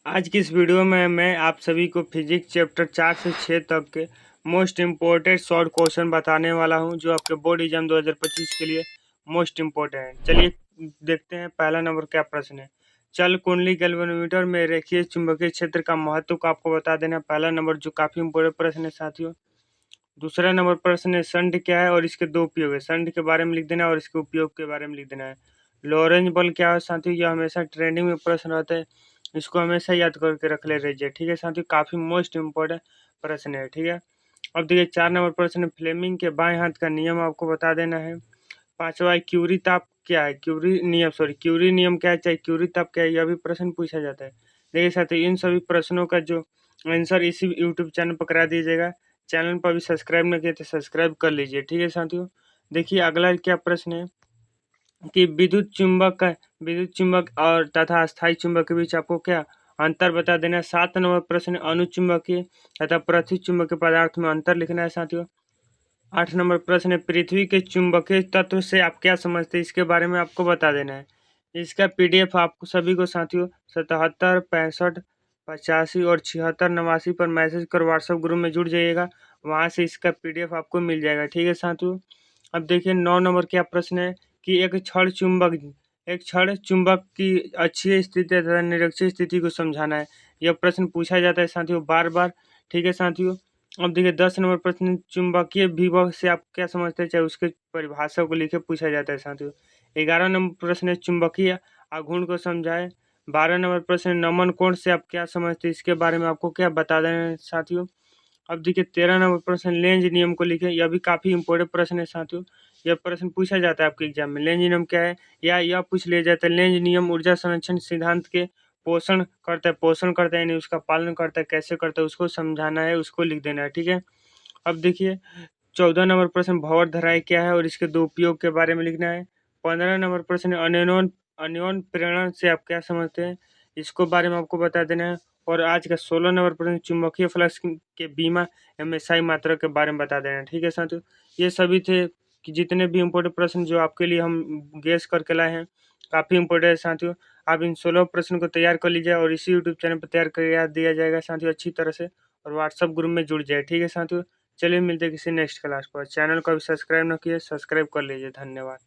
आज की इस वीडियो में मैं आप सभी को फिजिक्स चैप्टर 4 से 6 तक के मोस्ट इम्पोर्टेंट शॉर्ट क्वेश्चन बताने वाला हूं, जो आपके बोर्ड एग्जाम 2025 के लिए मोस्ट इम्पोर्टेंट है। चलिए देखते हैं पहला नंबर क्या प्रश्न है। चल कुंडली गैल्वेनोमीटर में रेखीय चुंबकीय क्षेत्र का महत्व को आपको बता देना पहला नंबर, जो काफी इम्पोर्टेंट प्रश्न है साथियों। दूसरा नंबर प्रश्न है संड क्या है और इसके दो उपयोग है। संड के बारे में लिख देना और इसके उपयोग के बारे में लिख देना है। लॉरेंज बल क्या है साथियों, यह हमेशा ट्रेंडिंग में प्रश्न रहता है, इसको हमेशा याद करके रख ले रहिए। ठीक है साथियों, काफी मोस्ट इम्पोर्टेंट प्रश्न है। ठीक है, अब देखिए 4 नंबर प्रश्न, फ्लेमिंग के बाएं हाथ का नियम आपको बता देना है। पांचवा क्यूरी ताप क्या है, क्यूरी नियम क्या है, चाहे क्यूरी ताप क्या है, यह भी प्रश्न पूछा जाता है। देखिए साथियों, इन सभी प्रश्नों का जो आंसर इसी यूट्यूब चैनल पर करा दीजिएगा। चैनल पर भी सब्सक्राइब न किए तो सब्सक्राइब कर लीजिए। ठीक है साथियों, देखिए अगला क्या प्रश्न है कि विद्युत चुंबक और तथा अस्थायी चुंबक के बीच आपको क्या अंतर बता देना है। 7 नंबर प्रश्न, अनुचुंबकीय तथा पृथ्वी चुंबकीय पदार्थ में अंतर लिखना है साथियों। 8 नंबर प्रश्न, पृथ्वी के चुंबकीय तत्व से आप क्या समझते हैं, इसके बारे में आपको बता देना है। इसका पीडीएफ आपको सभी को साथियों 77 65 85 और 76 89 पर मैसेज कर व्हाट्सएप ग्रुप में जुड़ जाइएगा, वहां से इसका पीडीएफ आपको मिल जाएगा। ठीक है साथियों, अब देखिए 9 नंबर क्या प्रश्न है कि एक क्षण चुंबक की अक्षीय स्थिति तथा निरक्षीय स्थिति को समझाना है। यह प्रश्न पूछा जाता है साथियों बार बार। ठीक है साथियों, अब देखिए 10 नंबर प्रश्न, चुंबकीय विभव से आप क्या समझते हैं, चाहे उसके परिभाषा को लिखे पूछा जाता है साथियों। 11 नंबर प्रश्न है चुंबकीय आघूर्ण को समझाए। 12 नंबर प्रश्न, नमन कोण से आप क्या समझते हैं, इसके बारे में आपको क्या बता देना है साथियों। अब देखिए 13 नंबर प्रश्न, लेंज नियम को लिखे। यह भी काफी इंपॉर्टेंट प्रश्न है साथियों, यह प्रश्न पूछा जाता है आपके एग्जाम में। लेंज नियम क्या है, या यह पूछ लिया जाता है लेंज नियम ऊर्जा संरक्षण सिद्धांत के पोषण करता है यानी उसका पालन करता है, कैसे करता है उसको समझाना है, उसको लिख देना है। ठीक है, अब देखिए 14 नंबर प्रश्न, भंवर धराई क्या है और इसके दो उपयोग के बारे में लिखना है। 15 नंबर प्रश्न, अन्योन प्रेरण से आप क्या समझते हैं, इसको बारे में आपको बता देना है। और आज का 16 नंबर प्रश्न, चुंबकीय फ्लक्स के बीमा एमएसआई मात्रा के बारे में बता देना है। ठीक है साथियों, ये सभी थे कि जितने भी इम्पोर्टेंट प्रश्न जो आपके लिए हम गेस करके लाए हैं, काफी इम्पोर्टेंट है साथियों। आप इन 16 प्रश्न को तैयार कर लीजिए और इसी यूट्यूब चैनल पर तैयार कर दिया जाएगा साथियों अच्छी तरह से, और व्हाट्सएप ग्रुप में जुड़ जाए। ठीक है साथियों, चलिए मिलते हैं किसी नेक्स्ट क्लास पर। चैनल को अभी सब्सक्राइब न किए, सब्सक्राइब कर लीजिए। धन्यवाद।